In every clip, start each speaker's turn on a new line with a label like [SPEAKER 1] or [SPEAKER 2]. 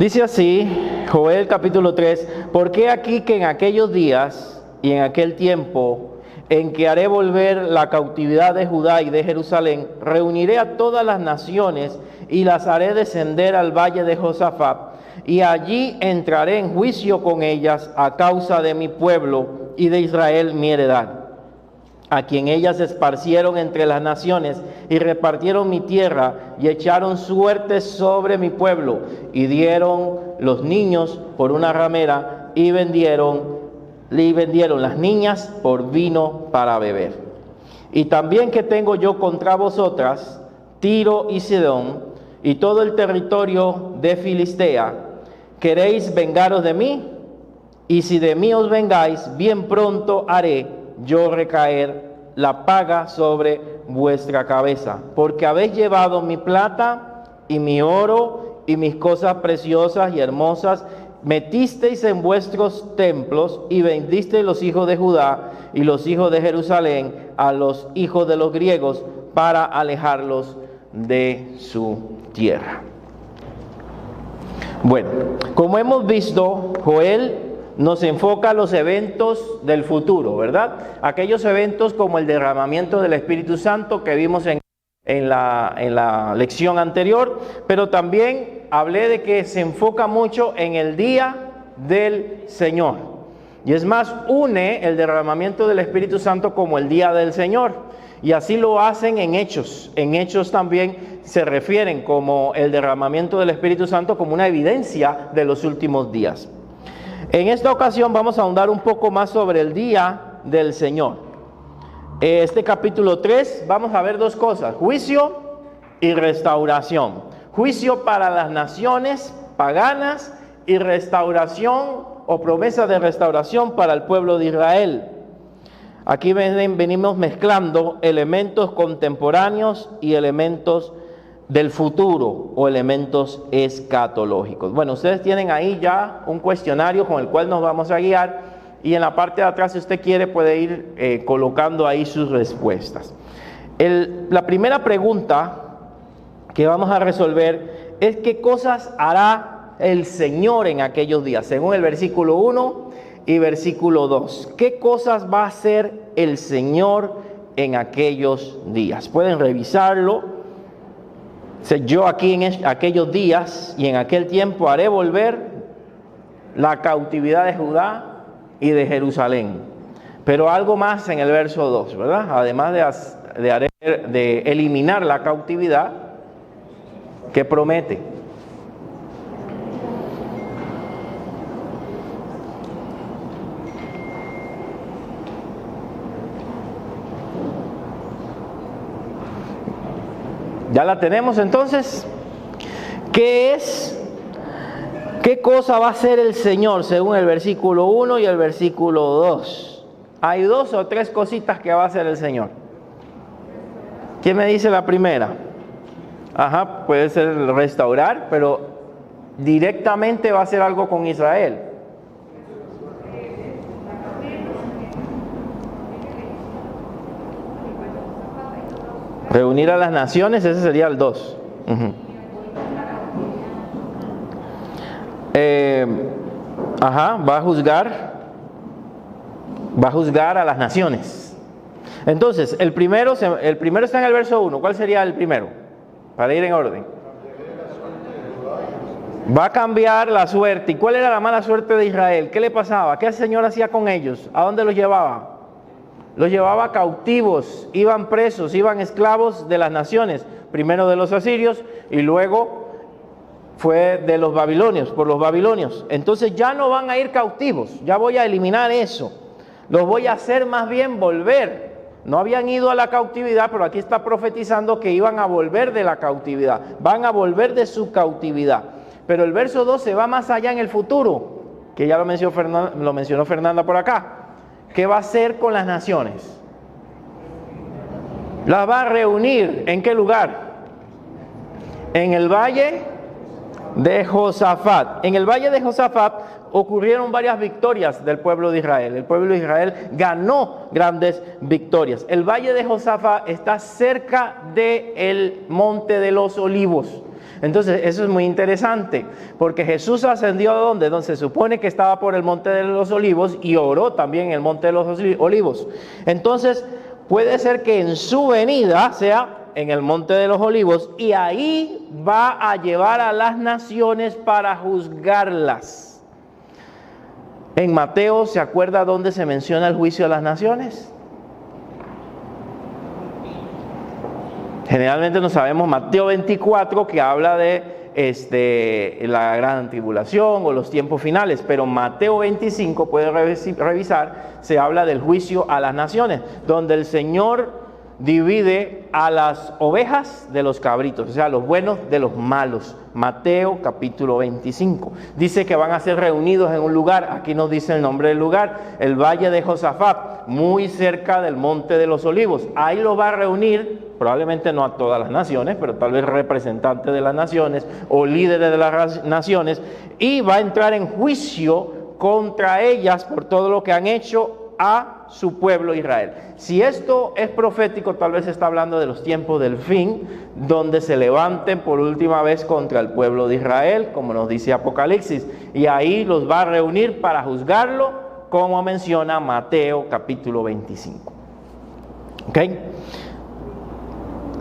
[SPEAKER 1] Dice así, Joel capítulo 3, porque aquí que en aquellos días y en aquel tiempo en que haré volver la cautividad de Judá y de Jerusalén, reuniré a todas las naciones y las haré descender al valle de Josafat, y allí entraré en juicio con ellas a causa de mi pueblo y de Israel mi heredad, a quien ellas esparcieron entre las naciones y repartieron mi tierra y echaron suertes sobre mi pueblo y dieron los niños por una ramera y vendieron las niñas por vino para beber. Y también que tengo yo contra vosotras, Tiro y Sidón, y todo el territorio de Filistea, ¿queréis vengaros de mí? Y si de mí os vengáis, bien pronto haré yo recaer la paga sobre vuestra cabeza, porque habéis llevado mi plata y mi oro y mis cosas preciosas y hermosas, metisteis en vuestros templos y vendisteis los hijos de Judá y los hijos de Jerusalén a los hijos de los griegos para alejarlos de su tierra. Bueno, como hemos visto, Joel nos enfoca los eventos del futuro, ¿verdad? Aquellos eventos como el derramamiento del Espíritu Santo que vimos en la lección anterior, pero también hablé de que se enfoca mucho en el día del Señor. Y es más, une el derramamiento del Espíritu Santo como el día del Señor. Y así lo hacen en Hechos. En Hechos también se refieren como el derramamiento del Espíritu Santo como una evidencia de los últimos días. En esta ocasión vamos a ahondar un poco más sobre el día del Señor. Este capítulo 3 vamos a ver dos cosas: juicio y restauración. Juicio para las naciones paganas y restauración o promesa de restauración para el pueblo de Israel. Aquí venimos mezclando elementos contemporáneos y elementos del futuro o elementos escatológicos. Bueno, ustedes tienen ahí ya un cuestionario con el cual nos vamos a guiar, y en la parte de atrás, si usted quiere, puede ir colocando ahí sus respuestas. La primera pregunta que vamos a resolver es qué cosas hará el Señor en aquellos días, según el versículo 1 y versículo 2. ¿Qué cosas va a hacer el Señor en aquellos días? Pueden revisarlo. Yo aquí en aquellos días y en aquel tiempo haré volver la cautividad de Judá y de Jerusalén. Pero algo más en el verso 2, ¿verdad? Además de eliminar la cautividad, ¿qué promete? ¿Ya la tenemos entonces? ¿Qué cosa va a hacer el Señor según el versículo 1 y el versículo 2? Hay dos o tres cositas que va a hacer el Señor. ¿Quién me dice la primera? Ajá, puede ser restaurar, pero directamente va a hacer algo con Israel. Reunir a las naciones, ese sería el 2. Va a juzgar a las naciones. Entonces, el primero está en el verso 1. ¿Cuál sería el primero? Para ir en orden. Va a cambiar la suerte. ¿Y cuál era la mala suerte de Israel? ¿Qué le pasaba? ¿Qué el Señor hacía con ellos? ¿A dónde los llevaba? Los llevaba cautivos, iban presos, iban esclavos de las naciones, primero de los asirios y luego fue de los babilonios, por los babilonios. Entonces ya no van a ir cautivos, ya voy a eliminar eso, los voy a hacer más bien volver. No habían ido a la cautividad, pero aquí está profetizando que iban a volver de la cautividad, van a volver de su cautividad. Pero el verso 2 se va más allá en el futuro, que ya lo mencionó Fernanda por acá. ¿Qué va a hacer con las naciones? Las va a reunir. ¿En qué lugar? En el valle de Josafat. En el valle de Josafat ocurrieron varias victorias del pueblo de Israel. El pueblo de Israel ganó grandes victorias. El valle de Josafat está cerca del monte de los olivos. Entonces, eso es muy interesante, porque Jesús ascendió ¿a dónde? Donde se supone que estaba por el Monte de los Olivos y oró también en el Monte de los Olivos. Entonces, puede ser que en su venida sea en el Monte de los Olivos y ahí va a llevar a las naciones para juzgarlas. En Mateo, ¿se acuerda dónde se menciona el juicio a las naciones? Generalmente no sabemos Mateo 24, que habla de la gran tribulación o los tiempos finales, pero Mateo 25, puede revisar, se habla del juicio a las naciones, donde el Señor divide a las ovejas de los cabritos, o sea, los buenos de los malos. Mateo capítulo 25. Dice que van a ser reunidos en un lugar, aquí nos dice el nombre del lugar, el Valle de Josafat, muy cerca del Monte de los Olivos. Ahí lo va a reunir, probablemente no a todas las naciones, pero tal vez representantes de las naciones o líderes de las naciones, y va a entrar en juicio contra ellas por todo lo que han hecho a su pueblo Israel. Si esto es profético, tal vez está hablando de los tiempos del fin, donde se levanten por última vez contra el pueblo de Israel, como nos dice Apocalipsis, y ahí los va a reunir para juzgarlo, como menciona Mateo capítulo 25. ¿Ok?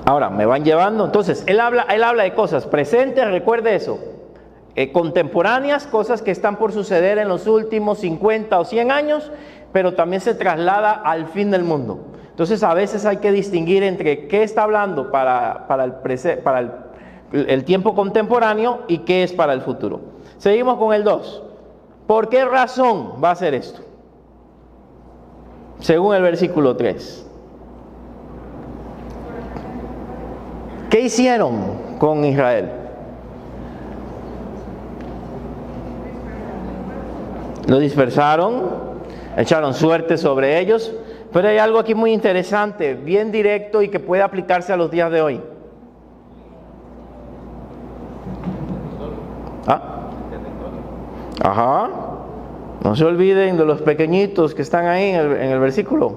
[SPEAKER 1] Ahora, me van llevando, entonces, él habla de cosas presentes, recuerde eso, contemporáneas, cosas que están por suceder en los últimos 50 o 100 años, pero también se traslada al fin del mundo. Entonces a veces hay que distinguir entre qué está hablando para el tiempo contemporáneo y qué es para el futuro. Seguimos con el 2. ¿Por qué razón va a ser esto? Según el versículo 3. ¿Qué hicieron con Israel? Lo dispersaron, echaron suerte sobre ellos, pero hay algo aquí muy interesante, bien directo y que puede aplicarse a los días de hoy. Ajá. No se olviden de los pequeñitos que están ahí en el versículo.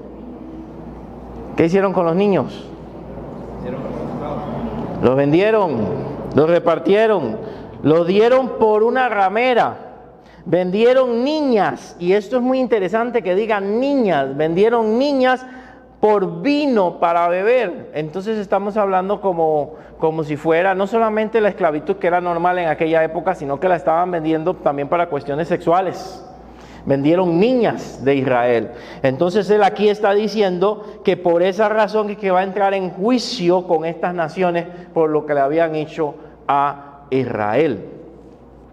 [SPEAKER 1] ¿Qué hicieron con los niños? Los vendieron, los repartieron, los dieron por una ramera. Vendieron niñas, y esto es muy interesante que digan niñas, vendieron niñas por vino para beber. Entonces estamos hablando como si fuera no solamente la esclavitud que era normal en aquella época, sino que la estaban vendiendo también para cuestiones sexuales. Vendieron niñas de Israel. Entonces él aquí está diciendo que por esa razón es que va a entrar en juicio con estas naciones por lo que le habían hecho a Israel.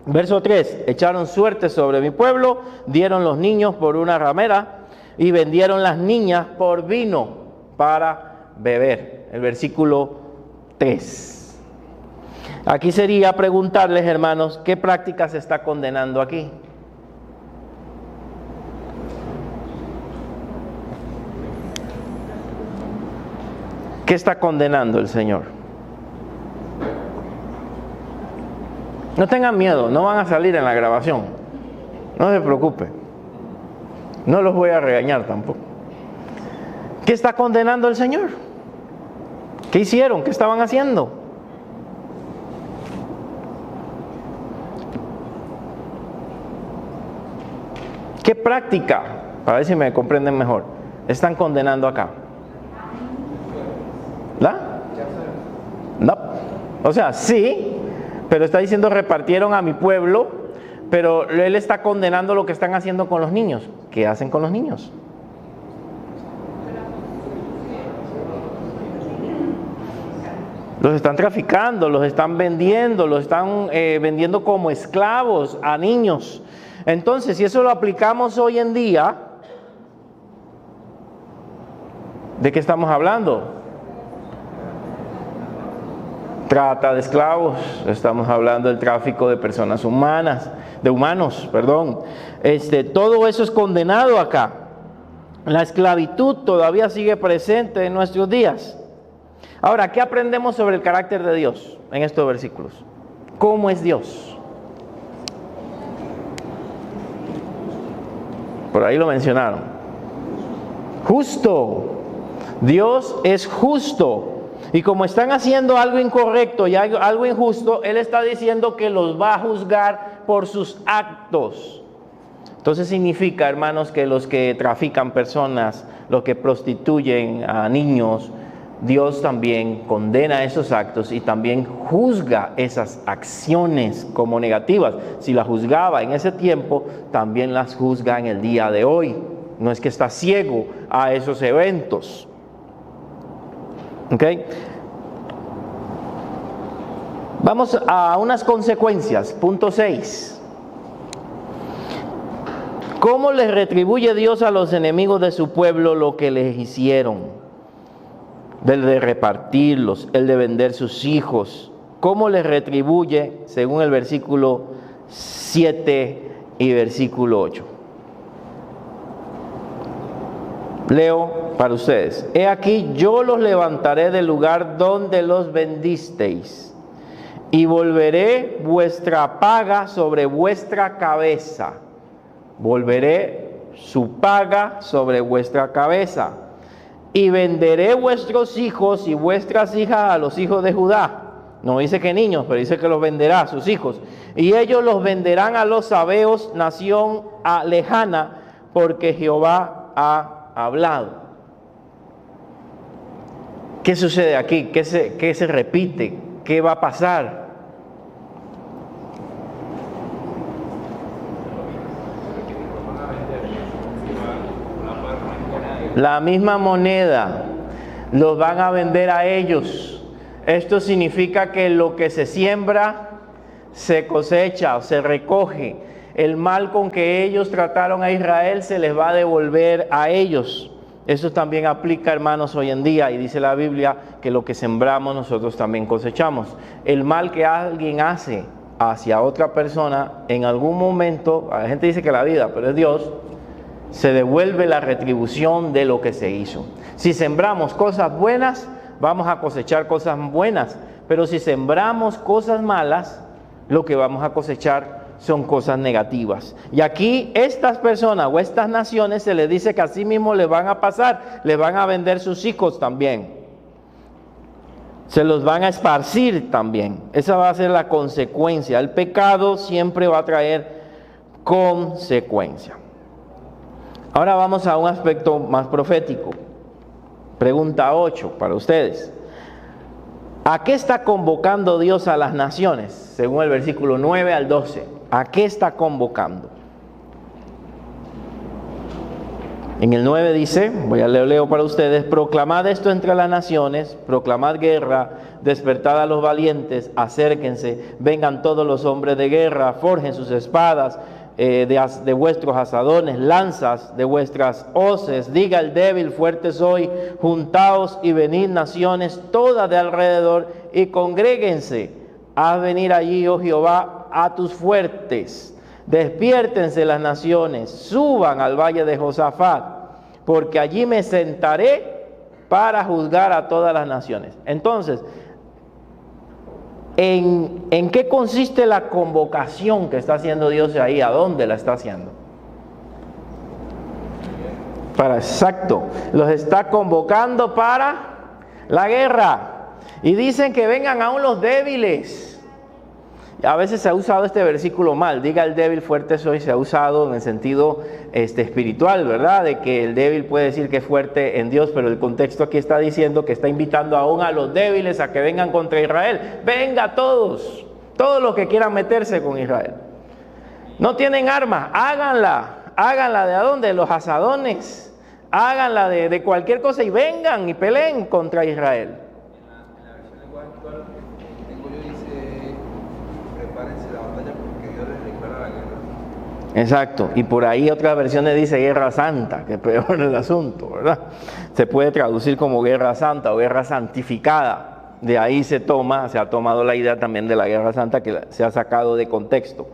[SPEAKER 1] Verso 3, echaron suerte sobre mi pueblo, dieron los niños por una ramera y vendieron las niñas por vino para beber. El versículo 3. Aquí sería preguntarles, hermanos, ¿qué práctica se está condenando aquí? ¿Qué está condenando el Señor? No tengan miedo, no van a salir en la grabación. No se preocupe. No los voy a regañar tampoco. ¿Qué está condenando el Señor? ¿Qué hicieron? ¿Qué estaban haciendo? ¿Qué práctica? Para ver si me comprenden mejor. Están condenando acá. ¿La? No. O sea, sí. Pero está diciendo repartieron a mi pueblo, pero él está condenando lo que están haciendo con los niños. ¿Qué hacen con los niños? Los están traficando, los están vendiendo, los están vendiendo como esclavos a niños. Entonces, si eso lo aplicamos hoy en día, ¿de qué estamos hablando? Trata de esclavos, estamos hablando del tráfico de personas humanos. Todo eso es condenado acá. La esclavitud todavía sigue presente en nuestros días. Ahora, ¿qué aprendemos sobre el carácter de Dios en estos versículos? ¿Cómo es Dios? Por ahí lo mencionaron. Justo. Dios es justo. Y como están haciendo algo incorrecto y algo injusto, Él está diciendo que los va a juzgar por sus actos. Entonces significa, hermanos, que los que trafican personas, los que prostituyen a niños, Dios también condena esos actos y también juzga esas acciones como negativas. Si las juzgaba en ese tiempo, también las juzga en el día de hoy. No es que está ciego a esos eventos. ¿Ok? Vamos a unas consecuencias. Punto 6. ¿Cómo les retribuye Dios a los enemigos de su pueblo lo que les hicieron? El de repartirlos, el de vender sus hijos. ¿Cómo les retribuye? Según el versículo 7 y versículo 8. Leo para ustedes. He aquí, yo los levantaré del lugar donde los vendisteis, y volveré vuestra paga sobre vuestra cabeza. Volveré su paga sobre vuestra cabeza. Y venderé vuestros hijos y vuestras hijas a los hijos de Judá. No dice que niños, pero dice que los venderá a sus hijos. Y ellos los venderán a los sabeos, nación lejana, porque Jehová ha hablado. ¿Qué sucede aquí? ¿Qué se repite? ¿Qué va a pasar? La misma moneda los van a vender a ellos. Esto significa que lo que se siembra se cosecha o se recoge. El mal con que ellos trataron a Israel se les va a devolver a ellos. Eso también aplica, hermanos, hoy en día, y dice la Biblia que lo que sembramos nosotros también cosechamos. El mal que alguien hace hacia otra persona, en algún momento, la gente dice que la vida, pero es Dios, se devuelve la retribución de lo que se hizo. Si sembramos cosas buenas, vamos a cosechar cosas buenas, pero si sembramos cosas malas, lo que vamos a cosechar son cosas negativas. Y aquí estas personas o estas naciones se les dice que así mismo les van a pasar, les van a vender sus hijos también, se los van a esparcir también. Esa va a ser la consecuencia. El pecado siempre va a traer consecuencia. Ahora vamos a un aspecto más profético. Pregunta 8 para ustedes. ¿A qué está convocando Dios a las naciones? Según el versículo 9 al 12. ¿A qué está convocando? En el 9 dice, voy a leo para ustedes: proclamad esto entre las naciones, proclamad guerra, despertad a los valientes, acérquense, vengan todos los hombres de guerra, forjen sus espadas, de vuestros asadones, lanzas de vuestras hoces. Diga el débil, fuerte soy, juntaos y venid naciones todas de alrededor y congréguense. Haz venir allí, oh Jehová, a tus fuertes. Despiértense las naciones, suban al valle de Josafat, porque allí me sentaré para juzgar a todas las naciones. Entonces, ¿en qué consiste la convocación que está haciendo Dios ahí? ¿A dónde la está haciendo? Exacto, los está convocando para la guerra. Y dicen que vengan aún los débiles. A veces se ha usado este versículo mal. Diga el débil, fuerte soy, se ha usado en el sentido espiritual, ¿verdad? De que el débil puede decir que es fuerte en Dios, pero el contexto aquí está diciendo que está invitando aún a los débiles a que vengan contra Israel. Venga todos los que quieran meterse con Israel. No tienen armas, háganla de ¿a dónde? De los asadones, háganla de cualquier cosa y vengan y peleen contra Israel. Exacto, y por ahí otras versiones dice guerra santa, que es peor el asunto, ¿verdad? Se puede traducir como guerra santa o guerra santificada. De ahí se ha tomado la idea también de la guerra santa, que se ha sacado de contexto.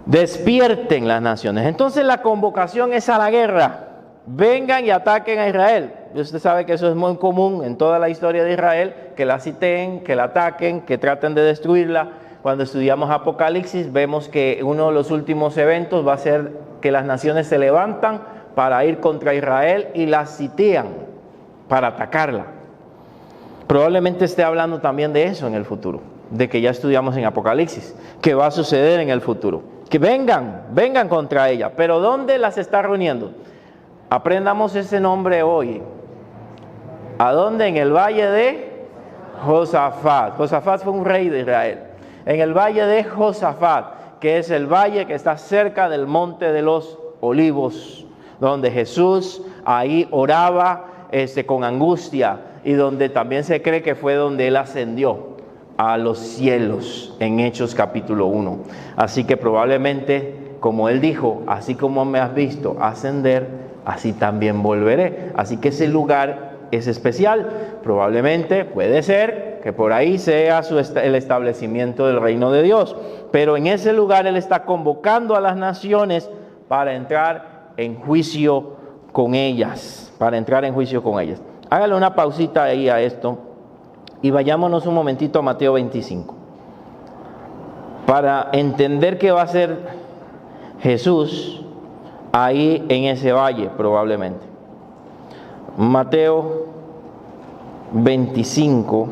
[SPEAKER 1] Despierten las naciones. Entonces la convocación es a la guerra. Vengan y ataquen a Israel. Y usted sabe que eso es muy común en toda la historia de Israel, que la citeen, que la ataquen, que traten de destruirla. Cuando estudiamos Apocalipsis vemos que uno de los últimos eventos va a ser que las naciones se levantan para ir contra Israel y la sitian para atacarla. Probablemente esté hablando también de eso en el futuro, de que ya estudiamos en Apocalipsis, que va a suceder en el futuro. Que vengan contra ella. Pero ¿dónde las está reuniendo? Aprendamos ese nombre hoy. ¿A dónde? En el valle de Josafat. Josafat fue un rey de Israel. En el valle de Josafat, que es el valle que está cerca del monte de los Olivos, donde Jesús ahí oraba con angustia y donde también se cree que fue donde él ascendió a los cielos en Hechos capítulo 1. Así que probablemente, como él dijo, así como me has visto ascender, así también volveré. Así que ese lugar es especial. Probablemente puede ser que por ahí sea el establecimiento del reino de Dios. Pero en ese lugar él está convocando a las naciones para entrar en juicio con ellas. Hágale una pausita ahí a esto y vayámonos un momentito a Mateo 25. Para entender qué va a hacer Jesús ahí en ese valle probablemente. Mateo 25,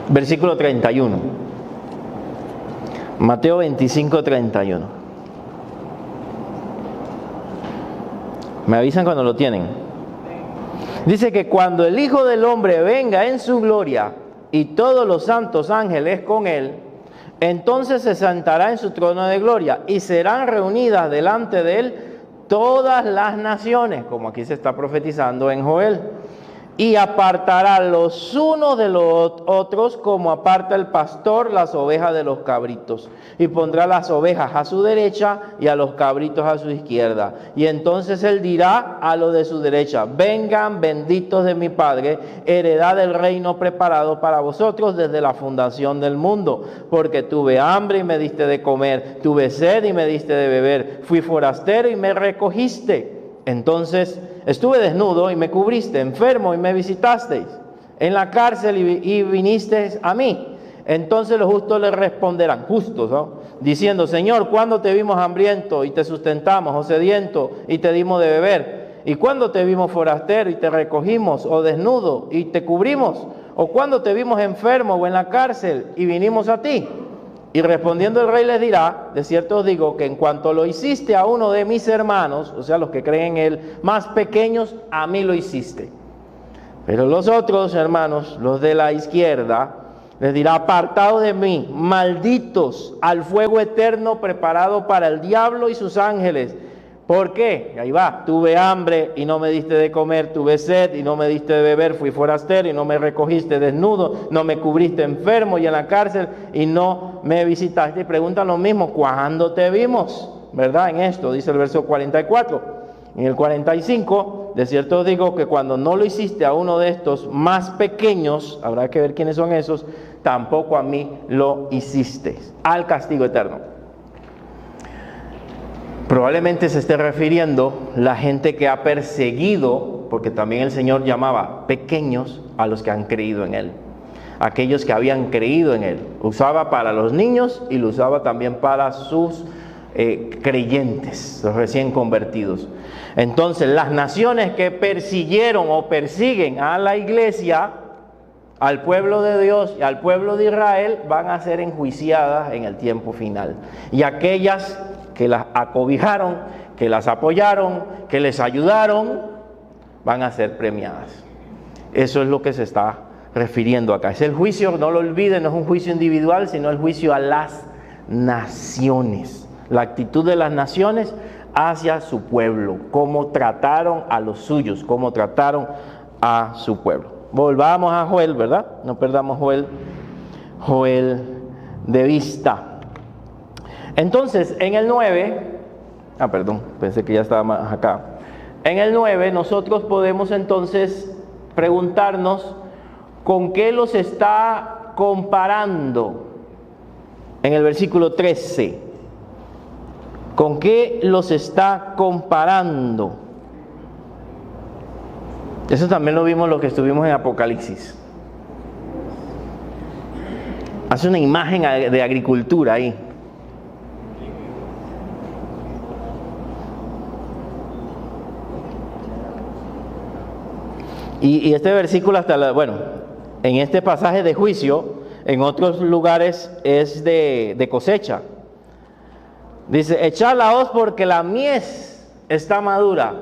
[SPEAKER 1] versículo 31. Mateo 25, 31. Me avisan cuando lo tienen. Dice que cuando el Hijo del Hombre venga en su gloria y todos los santos ángeles con él, entonces se sentará en su trono de gloria y serán reunidas delante de él todas las naciones, como aquí se está profetizando en Joel, y apartará los unos de los otros como aparta el pastor las ovejas de los cabritos, y pondrá las ovejas a su derecha y a los cabritos a su izquierda. Y entonces él dirá a los de su derecha: vengan benditos de mi Padre, heredad del reino preparado para vosotros desde la fundación del mundo, porque tuve hambre y me diste de comer, tuve sed y me diste de beber, fui forastero y me recogiste. Entonces estuve desnudo y me cubriste, enfermo y me visitasteis, en la cárcel y vinisteis a mí. Entonces los justos le responderán, justos, ¿no?, diciendo: Señor, ¿cuándo te vimos hambriento y te sustentamos, o sediento y te dimos de beber? ¿Y cuándo te vimos forastero y te recogimos, o desnudo y te cubrimos? ¿O cuándo te vimos enfermo o en la cárcel y vinimos a ti? Y respondiendo el rey les dirá: de cierto os digo que en cuanto lo hiciste a uno de mis hermanos, o sea, los que creen en él, más pequeños, a mí lo hiciste. Pero los otros hermanos, los de la izquierda, les dirá: apartados de mí, malditos, al fuego eterno preparado para el diablo y sus ángeles. ¿Por qué? Ahí va: tuve hambre y no me diste de comer, tuve sed y no me diste de beber, fui forastero y no me recogiste, desnudo, no me cubriste, enfermo y en la cárcel y no me visitaste. Y preguntan lo mismo: ¿cuándo te vimos? ¿Verdad? En esto dice el verso 44. En el 45, de cierto os digo que cuando no lo hiciste a uno de estos más pequeños, habrá que ver quiénes son esos, tampoco a mí lo hiciste, al castigo eterno. Probablemente se esté refiriendo la gente que ha perseguido, porque también el Señor llamaba pequeños a los que han creído en Él. Aquellos que habían creído en Él. Usaba para los niños y lo usaba también para sus creyentes, los recién convertidos. Entonces, las naciones que persiguieron o persiguen a la iglesia, al pueblo de Dios y al pueblo de Israel, van a ser enjuiciadas en el tiempo final. Y aquellas que las acobijaron, que las apoyaron, que les ayudaron, van a ser premiadas. Eso es lo que se está refiriendo acá. Es el juicio, no lo olviden, no es un juicio individual, sino el juicio a las naciones. La actitud de las naciones hacia su pueblo, cómo trataron a los suyos, cómo trataron a su pueblo. Volvamos a Joel, ¿verdad? No perdamos Joel de vista. Entonces, en el 9, pensé que ya estaba más acá. En el 9 nosotros podemos entonces preguntarnos con qué los está comparando. En el versículo 13, ¿con qué los está comparando? Eso también lo vimos los que estuvimos en Apocalipsis. Hace una imagen de agricultura ahí. Y este versículo en este pasaje de juicio, en otros lugares es de cosecha. Dice, echad la hoz porque la mies está madura.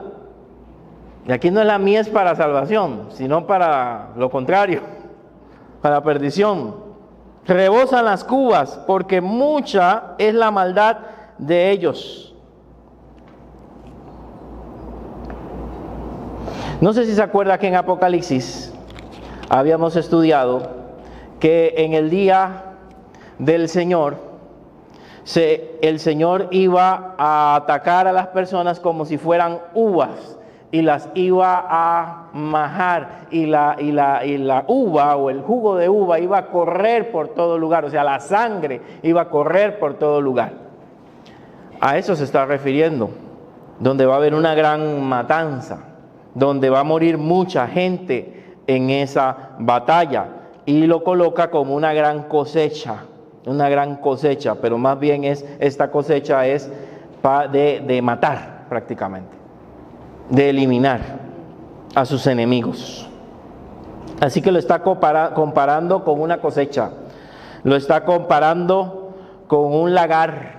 [SPEAKER 1] Y aquí no es la mies para salvación, sino para lo contrario, para perdición. Rebosan las cubas porque mucha es la maldad de ellos. No sé si se acuerda que en Apocalipsis habíamos estudiado que en el día del Señor, el Señor iba a atacar a las personas como si fueran uvas y las iba a majar, y la uva o el jugo de uva iba a correr por todo lugar, o sea, la sangre iba a correr por todo lugar. A eso se está refiriendo, donde va a haber una gran matanza, donde va a morir mucha gente en esa batalla, y lo coloca como una gran cosecha, pero más bien esta cosecha es de matar prácticamente, de eliminar a sus enemigos. Así que lo está comparando con una cosecha, lo está comparando con un lagar,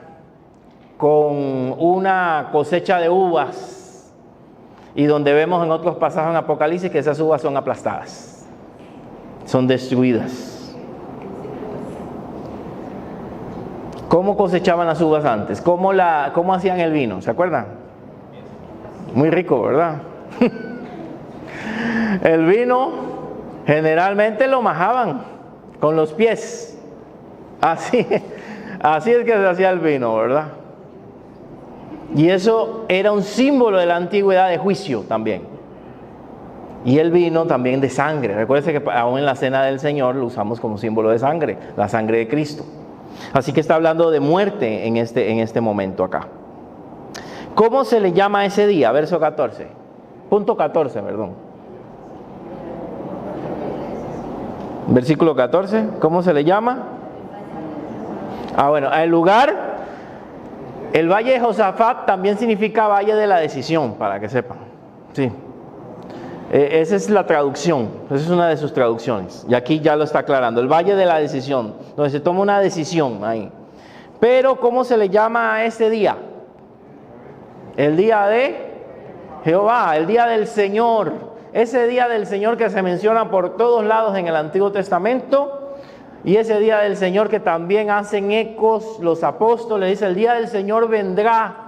[SPEAKER 1] con una cosecha de uvas, y donde vemos en otros pasajes en Apocalipsis que esas uvas son aplastadas, son destruidas. ¿Cómo cosechaban las uvas antes? ¿Cómo hacían el vino? ¿Se acuerdan? Muy rico, ¿verdad? El vino generalmente lo majaban con los pies. Así es que se hacía el vino, ¿verdad? Y eso era un símbolo de la antigüedad de juicio también. Y el vino también de sangre. Recuérdense que aún en la cena del Señor lo usamos como símbolo de sangre, la sangre de Cristo. Así que está hablando de muerte en este momento acá. ¿Cómo se le llama ese día? Verso 14. Punto 14, perdón. Versículo 14. ¿Cómo se le llama? Bueno, el lugar, el valle de Josafat también significa valle de la decisión, para que sepan. Sí. Esa es la traducción, esa es una de sus traducciones. Y aquí ya lo está aclarando. El valle de la decisión, donde se toma una decisión ahí. Pero, ¿cómo se le llama a ese día? El día de Jehová, el día del Señor. Ese día del Señor que se menciona por todos lados en el Antiguo Testamento. Y ese día del Señor que también hacen ecos los apóstoles. Dice, el día del Señor vendrá.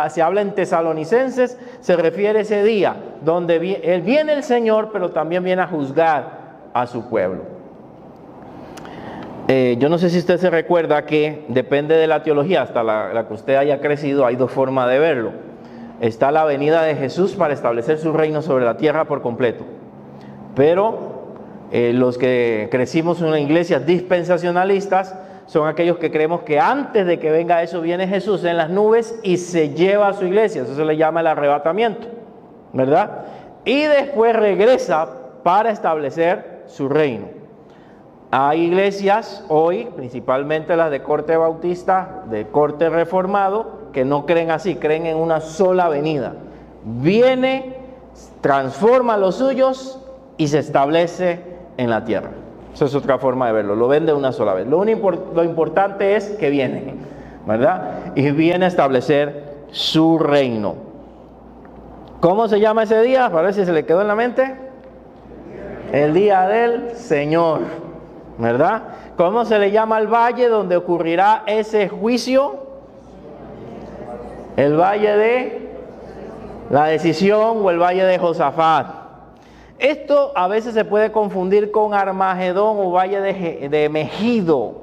[SPEAKER 1] Se habla en Tesalonicenses, se refiere a ese día donde viene el Señor, pero también viene a juzgar a su pueblo. Yo no sé si usted se recuerda que depende de la teología, hasta la que usted haya crecido, hay dos formas de verlo. Está la venida de Jesús para establecer su reino sobre la tierra por completo. Pero los que crecimos en una iglesia dispensacionalistas son aquellos que creemos que antes de que venga eso viene Jesús en las nubes y se lleva a su iglesia. Eso se le llama el arrebatamiento, ¿verdad? Y después regresa para establecer su reino. Hay iglesias hoy, principalmente las de corte bautista, de corte reformado, que no creen así, creen en una sola venida. Viene, transforma a los suyos y se establece en la tierra. Esa es otra forma de verlo, lo ven de una sola vez. Lo importante es que viene, ¿verdad? Y viene a establecer su reino. ¿Cómo se llama ese día? Para ver si se le quedó en la mente. El día del Señor, ¿verdad? ¿Cómo se le llama al valle donde ocurrirá ese juicio? El valle de la decisión o el valle de Josafat. Esto a veces se puede confundir con Armagedón o valle de Megido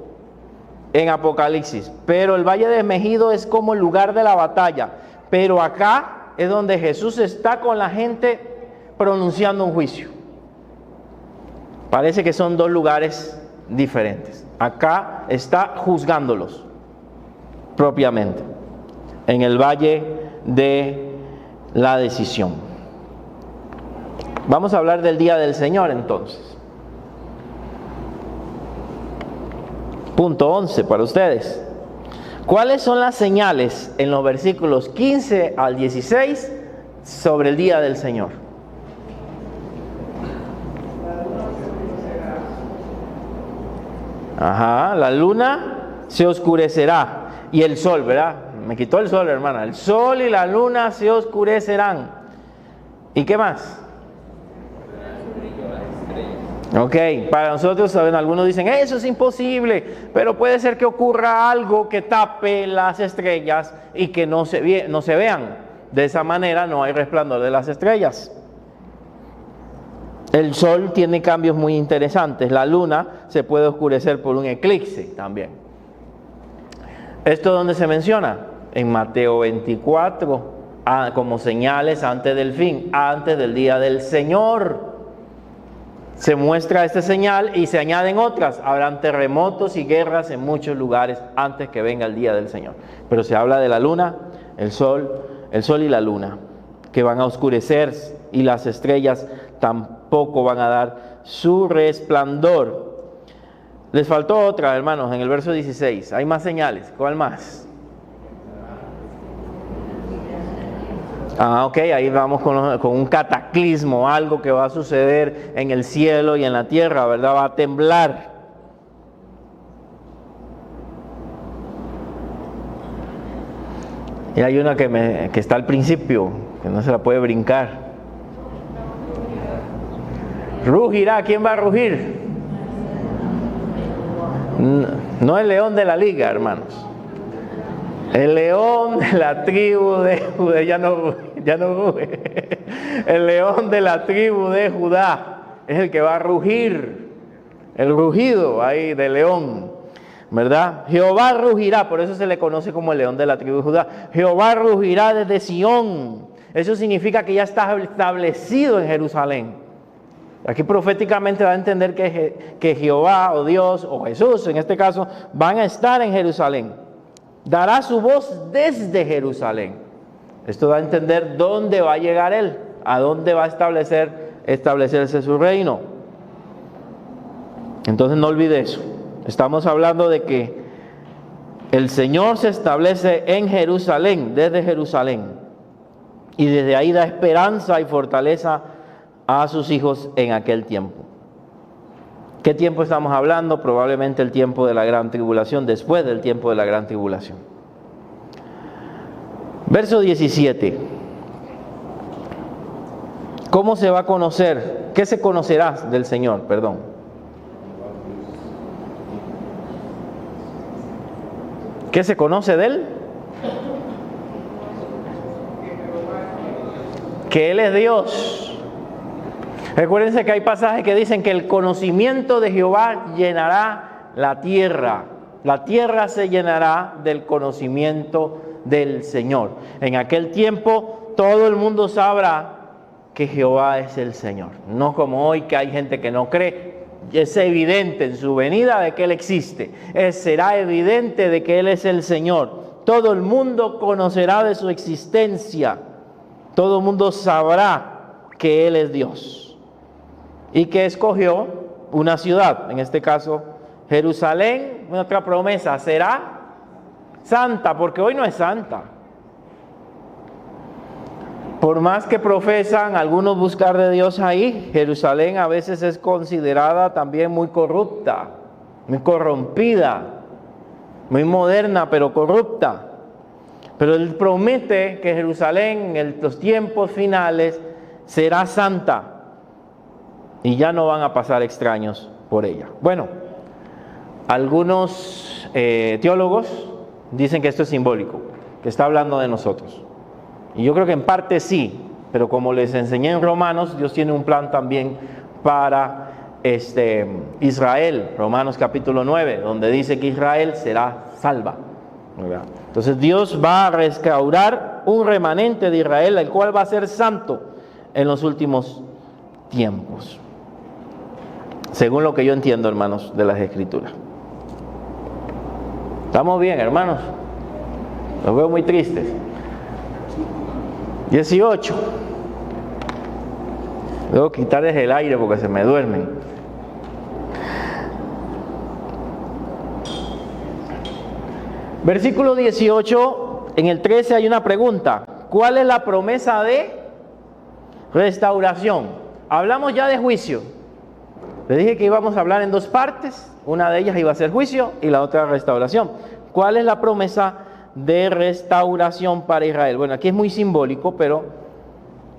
[SPEAKER 1] en Apocalipsis, pero el valle de Megido es como el lugar de la batalla, pero acá es donde Jesús está con la gente pronunciando un juicio. Parece que son dos lugares diferentes. Acá está juzgándolos propiamente, en el valle de la decisión. Vamos a hablar del día del Señor entonces. Punto 11 para ustedes. ¿Cuáles son las señales en los versículos 15 al 16 sobre el día del Señor? Ajá, la luna se oscurecerá y el sol, ¿verdad? Me quitó el sol, hermana. El sol y la luna se oscurecerán. ¿Y qué más? Ok, para nosotros, ¿saben? Algunos dicen, eso es imposible, pero puede ser que ocurra algo que tape las estrellas y que no se vean. De esa manera no hay resplandor de las estrellas. El sol tiene cambios muy interesantes. La luna se puede oscurecer por un eclipse también. ¿Esto dónde se menciona? En Mateo 24, como señales antes del fin, antes del día del Señor. Se muestra esta señal y se añaden otras. Habrán terremotos y guerras en muchos lugares antes que venga el día del Señor. Pero se habla de la luna, el sol y la luna, que van a oscurecer y las estrellas tampoco van a dar su resplandor. Les faltó otra, hermanos, en el verso 16. Hay más señales. ¿Cuál más? Ok, ahí vamos con un cataclismo, algo que va a suceder en el cielo y en la tierra, ¿verdad? Va a temblar. Y hay una que está al principio, que no se la puede brincar. Rugirá, ¿quién va a rugir? No el león de la liga, hermanos. El león de la tribu de Judá, ya no ruge. El león de la tribu de Judá es el que va a rugir. El rugido ahí de león, ¿verdad? Jehová rugirá, por eso se le conoce como el león de la tribu de Judá. Jehová rugirá desde Sión. Eso significa que ya está establecido en Jerusalén. Aquí proféticamente da a entender que Jehová o Dios o Jesús, en este caso, van a estar en Jerusalén. Dará su voz desde Jerusalén. Esto da a entender dónde va a llegar Él, a dónde va a establecerse su reino. Entonces no olvide eso. Estamos hablando de que el Señor se establece en Jerusalén, desde Jerusalén. Y desde ahí da esperanza y fortaleza a sus hijos en aquel tiempo. ¿Qué tiempo estamos hablando? Probablemente el tiempo de la gran tribulación, después del tiempo de la gran tribulación. Verso 17. ¿Cómo se va a conocer? ¿Qué se conocerá del Señor? Perdón. ¿Qué se conoce de Él? Que Él es Dios. Recuérdense que hay pasajes que dicen que el conocimiento de Jehová llenará la tierra. La tierra se llenará del conocimiento del Señor. En aquel tiempo todo el mundo sabrá que Jehová es el Señor. No como hoy que hay gente que no cree. Es evidente en su venida de que Él existe. Será evidente de que Él es el Señor. Todo el mundo conocerá de su existencia. Todo el mundo sabrá que Él es Dios. Y que escogió una ciudad, en este caso Jerusalén, otra promesa, será santa, porque hoy no es santa. Por más que profesan algunos buscar de Dios ahí, Jerusalén a veces es considerada también muy corrupta, muy corrompida, muy moderna pero corrupta. Pero Él promete que Jerusalén en los tiempos finales será santa. Y ya no van a pasar extraños por ella. Bueno, algunos teólogos dicen que esto es simbólico, que está hablando de nosotros. Y yo creo que en parte sí, pero como les enseñé en Romanos, Dios tiene un plan también para Israel. Romanos capítulo 9, donde dice que Israel será salva. Entonces Dios va a restaurar un remanente de Israel, el cual va a ser santo en los últimos tiempos. Según lo que yo entiendo, hermanos, de las Escrituras. ¿Estamos bien, hermanos? Los veo muy tristes. 18. Debo quitarles el aire porque se me duermen. Versículo 18, en el 13 hay una pregunta. ¿Cuál es la promesa de restauración? Hablamos ya de juicio. Le dije que íbamos a hablar en dos partes. Una de ellas iba a ser juicio y la otra restauración. ¿Cuál es la promesa de restauración para Israel? Bueno, aquí es muy simbólico, pero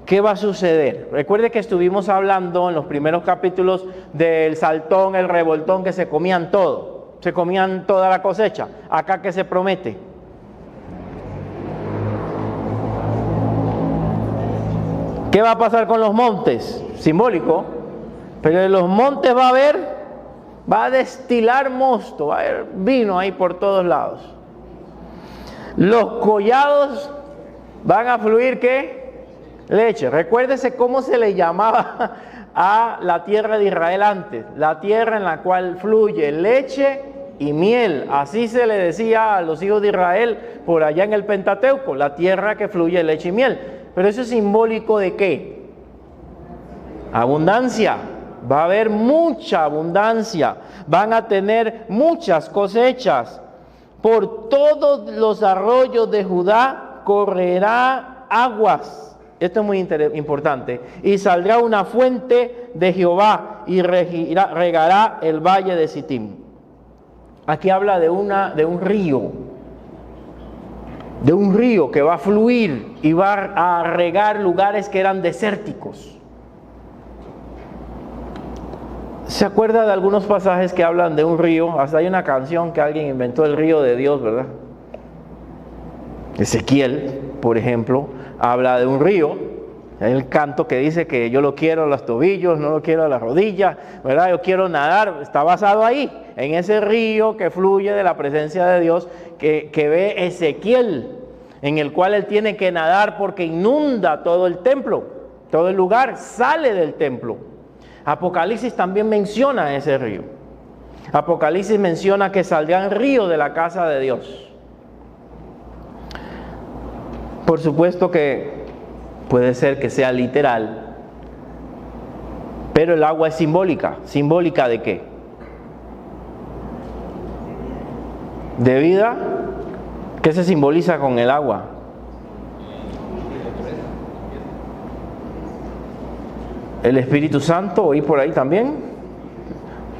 [SPEAKER 1] ¿qué va a suceder? Recuerde que estuvimos hablando en los primeros capítulos del saltón, el revoltón, que se comían todo. Se comían toda la cosecha. Acá, ¿qué se promete? ¿Qué va a pasar con los montes? Simbólico. Pero en los montes va a destilar mosto, va a haber vino ahí por todos lados. Los collados van a fluir, ¿qué? Leche. Recuérdese cómo se le llamaba a la tierra de Israel antes. La tierra en la cual fluye leche y miel. Así se le decía a los hijos de Israel por allá en el Pentateuco. La tierra que fluye leche y miel. Pero eso es simbólico ¿de qué? Abundancia. Va a haber mucha abundancia. Van a tener muchas cosechas. Por todos los arroyos de Judá correrá aguas. Esto es muy importante. Y saldrá una fuente de Jehová y regará el valle de Sittim. Aquí habla de un río. De un río que va a fluir y va a regar lugares que eran desérticos. ¿Se acuerda de algunos pasajes que hablan de un río? Hasta hay una canción que alguien inventó, el río de Dios, ¿verdad? Ezequiel, por ejemplo, habla de un río. Hay el canto que dice que yo lo quiero a los tobillos, no lo quiero a las rodillas, ¿verdad? Yo quiero nadar. Está basado ahí, en ese río que fluye de la presencia de Dios, que ve Ezequiel, en el cual él tiene que nadar porque inunda todo el templo, todo el lugar sale del templo. Apocalipsis también menciona ese río. Apocalipsis menciona que saldrán ríos de la casa de Dios. Por supuesto que puede ser que sea literal, pero el agua es simbólica. ¿Simbólica de qué? ¿De vida? ¿Qué se simboliza con el agua? El Espíritu Santo, oí por ahí también.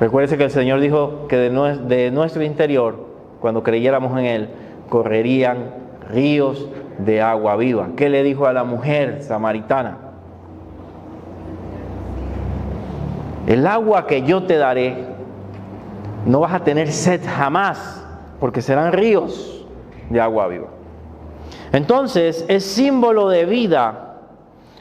[SPEAKER 1] Recuérdese que el Señor dijo que de nuestro interior, cuando creyéramos en Él, correrían ríos de agua viva. ¿Qué le dijo a la mujer samaritana? El agua que yo te daré, no vas a tener sed jamás, porque serán ríos de agua viva. Entonces, es símbolo de vida.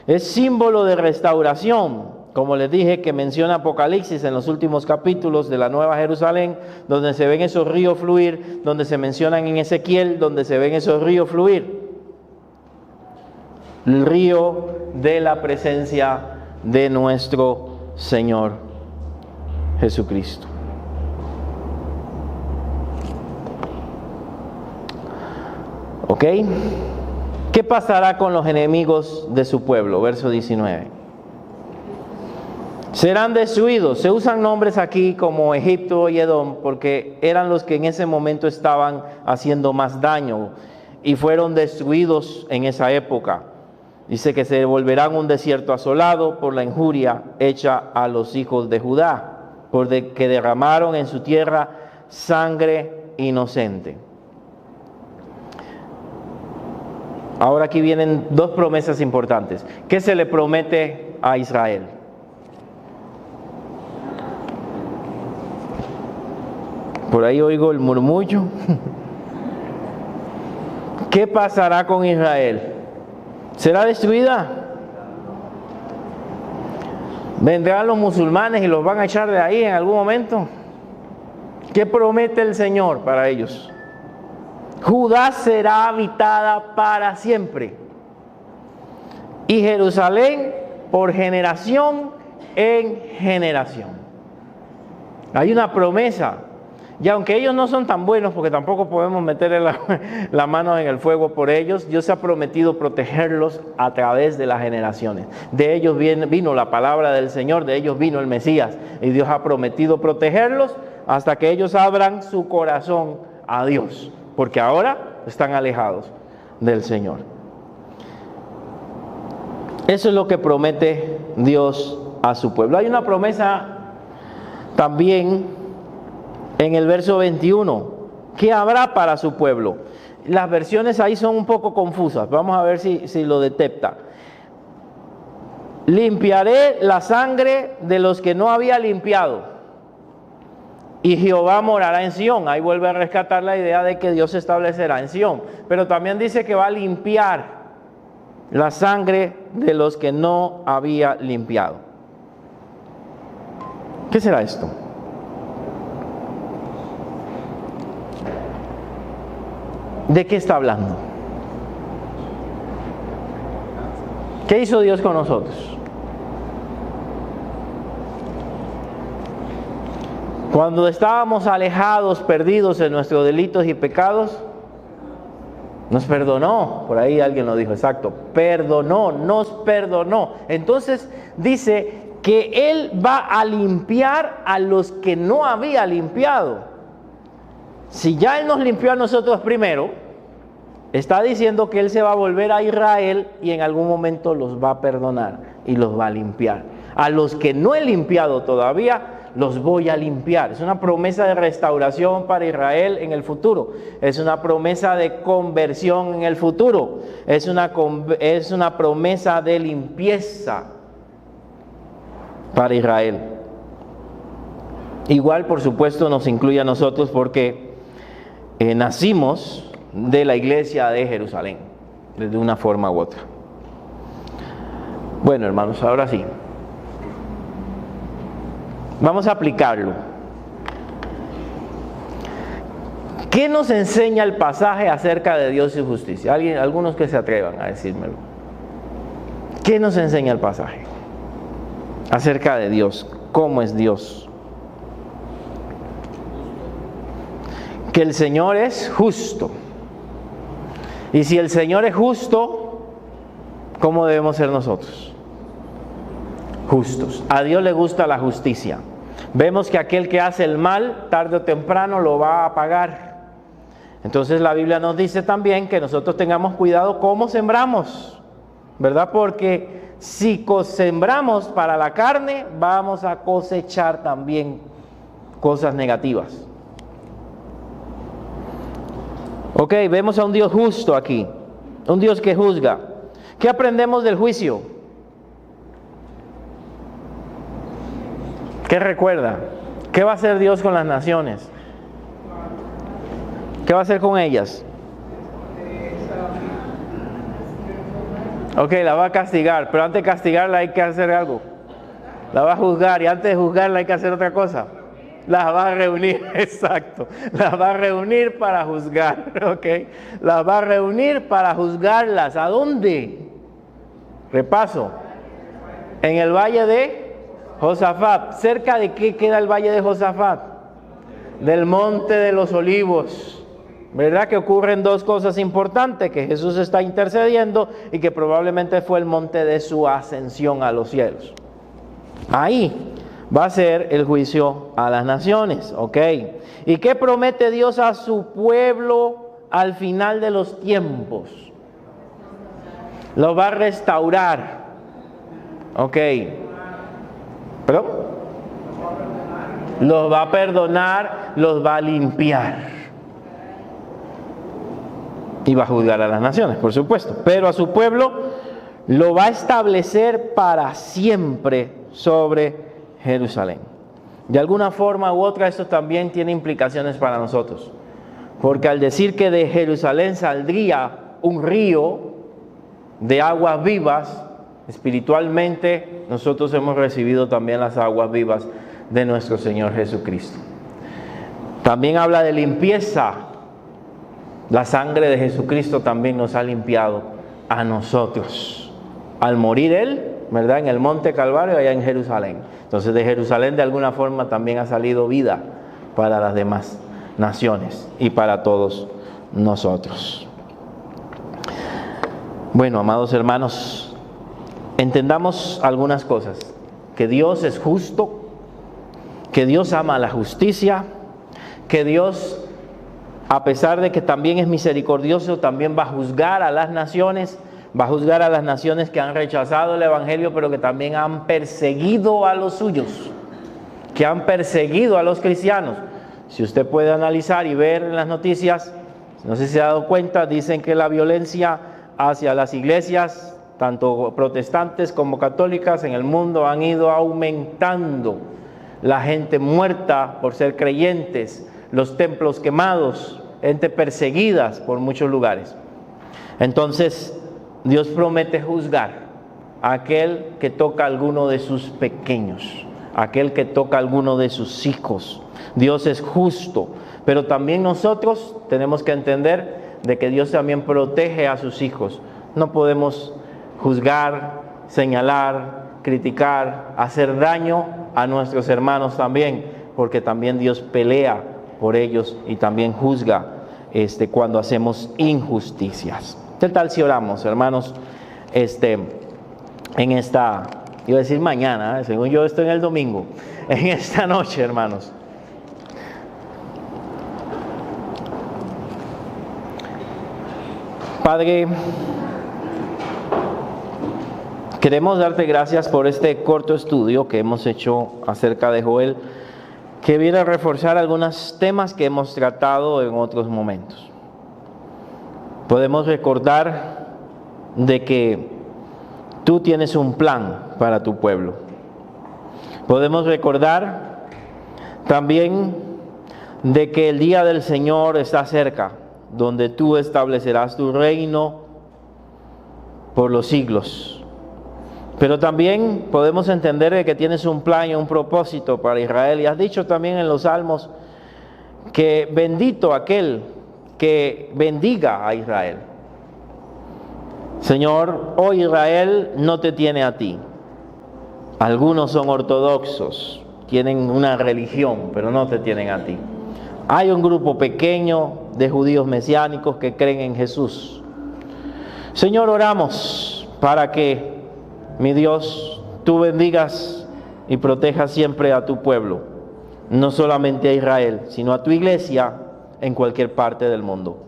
[SPEAKER 1] Es símbolo de restauración, como les dije, que menciona Apocalipsis en los últimos capítulos de la Nueva Jerusalén, donde se ven esos ríos fluir, donde se mencionan en Ezequiel, donde se ven esos ríos fluir. El río de la presencia de nuestro Señor Jesucristo. ¿Ok? ¿Qué pasará con los enemigos de su pueblo? Verso 19. Serán destruidos. Se usan nombres aquí como Egipto y Edom porque eran los que en ese momento estaban haciendo más daño y fueron destruidos en esa época. Dice que se volverán un desierto asolado por la injuria hecha a los hijos de Judá, porque derramaron en su tierra sangre inocente. Ahora aquí vienen dos promesas importantes. ¿Qué se le promete a Israel? Por ahí oigo el murmullo. ¿Qué pasará con Israel? ¿Será destruida? ¿Vendrán los musulmanes y los van a echar de ahí en algún momento? ¿Qué promete el Señor para ellos? Judá será habitada para siempre y Jerusalén por generación en generación. Hay una promesa, y aunque ellos no son tan buenos, porque tampoco podemos meterle la mano en el fuego por ellos, Dios ha prometido protegerlos a través de las generaciones. De ellos vino la palabra del Señor, de ellos vino el Mesías, y Dios ha prometido protegerlos hasta que ellos abran su corazón a Dios, porque ahora están alejados del Señor. Eso es lo que promete Dios a su pueblo. Hay una promesa También en el verso 21, ¿qué habrá para su pueblo? Las versiones ahí son un poco confusas, vamos a ver si lo detecta. Limpiaré la sangre de los que no había limpiado, y Jehová morará en Sión. Ahí vuelve a rescatar la idea de que Dios se establecerá en Sión, pero también dice que va a limpiar la sangre de los que no había limpiado. ¿Qué será esto? ¿De qué está hablando? ¿Qué hizo Dios con nosotros? Cuando estábamos alejados, perdidos en nuestros delitos y pecados, nos perdonó. Por ahí alguien lo dijo, exacto. Perdonó, nos perdonó. Entonces dice que Él va a limpiar a los que no había limpiado. Si ya Él nos limpió a nosotros primero, está diciendo que Él se va a volver a Israel y en algún momento los va a perdonar y los va a limpiar. A los que no he limpiado todavía, los voy a limpiar. Es una promesa de restauración para Israel en el futuro. Es una promesa de conversión en el futuro. Es una promesa de limpieza para Israel. Igual, por supuesto, nos incluye a nosotros porque nacimos de la iglesia de Jerusalén, de una forma u otra. Bueno, hermanos, ahora sí. Vamos a aplicarlo. ¿Qué nos enseña el pasaje acerca de Dios y justicia? Algunos que se atrevan a decírmelo. ¿Qué nos enseña el pasaje acerca de Dios? ¿Cómo es Dios? Que el Señor es justo. Y si el Señor es justo, ¿cómo debemos ser nosotros? Justos. A Dios le gusta la justicia. Vemos que aquel que hace el mal, tarde o temprano lo va a pagar. Entonces la Biblia nos dice también que nosotros tengamos cuidado cómo sembramos, ¿verdad? Porque si sembramos para la carne, vamos a cosechar también cosas negativas. Ok, vemos a un Dios justo aquí, un Dios que juzga. ¿Qué aprendemos del juicio? ¿Qué recuerda? ¿Qué va a hacer Dios con las naciones? ¿Qué va a hacer con ellas? Ok, la va a castigar, pero antes de castigarla hay que hacer algo. La va a juzgar y antes de juzgarla hay que hacer otra cosa. La va a reunir, exacto. La va a reunir para juzgar, ok. La va a reunir para juzgarlas. ¿A dónde? Repaso. En el valle de Josafat. ¿Cerca de qué queda el valle de Josafat? Del monte de los olivos. ¿Verdad que ocurren dos cosas importantes? Que Jesús está intercediendo y que probablemente fue el monte de su ascensión a los cielos. Ahí va a ser el juicio a las naciones, ¿ok? ¿Y qué promete Dios a su pueblo al final de los tiempos? Lo va a restaurar, ¿ok? ¿Perdón? Los va a perdonar, los va a limpiar. Y va a juzgar a las naciones, por supuesto. Pero a su pueblo lo va a establecer para siempre sobre Jerusalén. De alguna forma u otra esto también tiene implicaciones para nosotros. Porque al decir que de Jerusalén saldría un río de aguas vivas, espiritualmente nosotros hemos recibido también las aguas vivas de nuestro Señor Jesucristo. También habla de limpieza. La sangre de Jesucristo también nos ha limpiado a nosotros. Al morir Él, ¿verdad? En el monte Calvario, allá en Jerusalén. Entonces de Jerusalén de alguna forma también ha salido vida para las demás naciones y para todos nosotros. Bueno, amados hermanos, entendamos algunas cosas. Que Dios es justo, que Dios ama la justicia, que Dios, a pesar de que también es misericordioso, también va a juzgar a las naciones. Va a juzgar a las naciones que han rechazado el Evangelio, pero que también han perseguido a los suyos, que han perseguido a los cristianos. Si usted puede analizar y ver en las noticias, no sé si se ha dado cuenta, dicen que la violencia hacia las iglesias, tanto protestantes como católicas en el mundo, han ido aumentando. La gente muerta por ser creyentes, los templos quemados, gente perseguidas por muchos lugares. Entonces, Dios promete juzgar a aquel que toca a alguno de sus pequeños, aquel que toca a alguno de sus hijos. Dios es justo, pero también nosotros tenemos que entender de que Dios también protege a sus hijos. No podemos juzgar, señalar, criticar, hacer daño a nuestros hermanos también, porque también Dios pelea por ellos y también juzga cuando hacemos injusticias. ¿Qué tal si oramos, hermanos, en esta, iba a decir mañana, según yo estoy en el domingo, en esta noche, hermanos? Padre, queremos darte gracias por este corto estudio que hemos hecho acerca de Joel, que viene a reforzar algunos temas que hemos tratado en otros momentos. Podemos recordar de que tú tienes un plan para tu pueblo. Podemos recordar también de que el día del Señor está cerca, donde tú establecerás tu reino por los siglos. Pero también podemos entender de que tienes un plan y un propósito para Israel. Y has dicho también en los Salmos que bendito aquel que bendiga a Israel. Señor, hoy Israel no te tiene a ti. Algunos son ortodoxos, tienen una religión, pero no te tienen a ti. Hay un grupo pequeño de judíos mesiánicos que creen en Jesús. Señor, oramos para que, mi Dios, tú bendigas y protejas siempre a tu pueblo, no solamente a Israel, sino a tu iglesia en cualquier parte del mundo.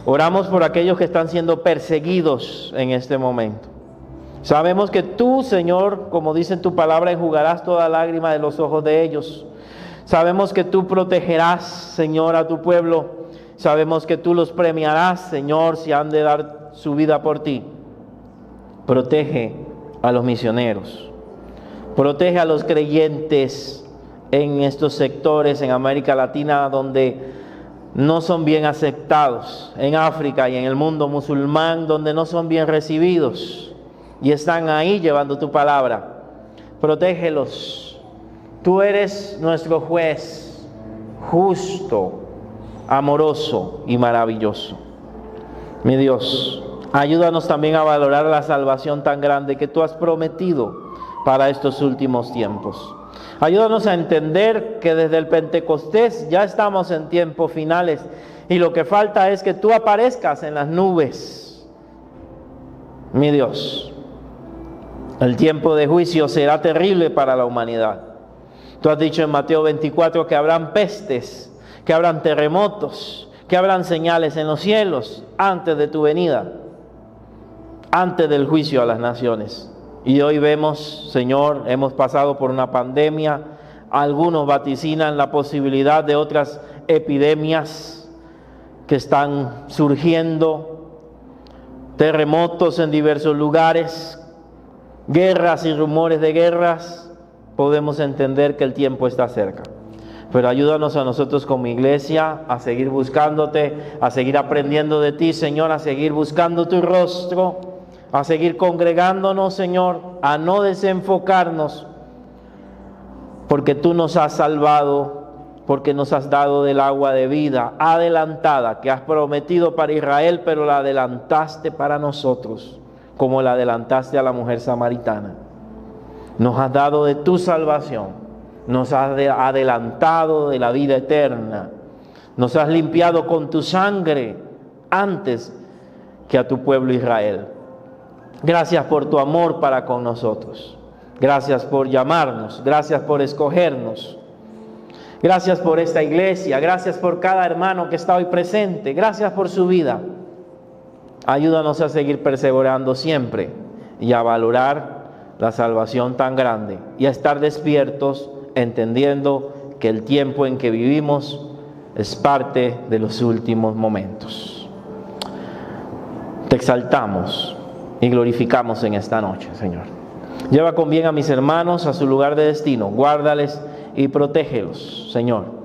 [SPEAKER 1] Oramos por aquellos que están siendo perseguidos en este momento. Sabemos que tú, Señor, como dice en tu palabra, enjugarás toda lágrima de los ojos de ellos. Sabemos que tú protegerás, Señor, a tu pueblo. Sabemos que tú los premiarás, Señor, si han de dar su vida por ti. Protege a los misioneros. Protege a los creyentes en estos sectores en América Latina donde no son bien aceptados, en África y en el mundo musulmán donde no son bien recibidos y están ahí llevando tu palabra. Protégelos. Tú eres nuestro juez, justo, amoroso y maravilloso. Mi Dios, ayúdanos también a valorar la salvación tan grande que tú has prometido para estos últimos tiempos. Ayúdanos a entender que desde el Pentecostés ya estamos en tiempos finales y lo que falta es que tú aparezcas en las nubes. Mi Dios, el tiempo de juicio será terrible para la humanidad. Tú has dicho en Mateo 24 que habrán pestes, que habrán terremotos, que habrán señales en los cielos antes de tu venida, antes del juicio a las naciones. Y hoy vemos, Señor, hemos pasado por una pandemia, algunos vaticinan la posibilidad de otras epidemias que están surgiendo, terremotos en diversos lugares, guerras y rumores de guerras. Podemos entender que el tiempo está cerca. Pero ayúdanos a nosotros como iglesia a seguir buscándote, a seguir aprendiendo de ti, Señor, a seguir buscando tu rostro, a seguir congregándonos, Señor, a no desenfocarnos, porque tú nos has salvado, porque nos has dado del agua de vida adelantada que has prometido para Israel, pero la adelantaste para nosotros, como la adelantaste a la mujer samaritana. Nos has dado de tu salvación, nos has adelantado de la vida eterna, nos has limpiado con tu sangre antes que a tu pueblo Israel. Gracias por tu amor para con nosotros, gracias por llamarnos, gracias por escogernos, gracias por esta iglesia, gracias por cada hermano que está hoy presente, gracias por su vida. Ayúdanos a seguir perseverando siempre y a valorar la salvación tan grande y a estar despiertos entendiendo que el tiempo en que vivimos es parte de los últimos momentos. Te exaltamos y glorificamos en esta noche, Señor. Lleva con bien a mis hermanos a su lugar de destino, guárdales y protégelos, Señor.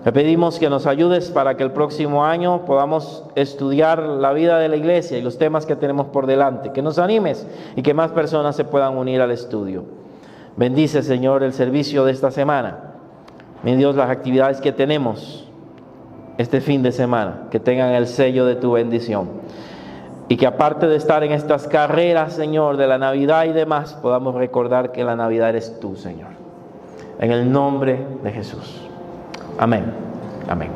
[SPEAKER 1] Te pedimos que nos ayudes para que el próximo año podamos estudiar la vida de la iglesia y los temas que tenemos por delante. Que nos animes y que más personas se puedan unir al estudio. Bendice, Señor, el servicio de esta semana. Mi Dios, las actividades que tenemos este fin de semana, que tengan el sello de tu bendición. Y que aparte de estar en estas carreras, Señor, de la Navidad y demás, podamos recordar que la Navidad eres tú, Señor. En el nombre de Jesús. Amén. Amén.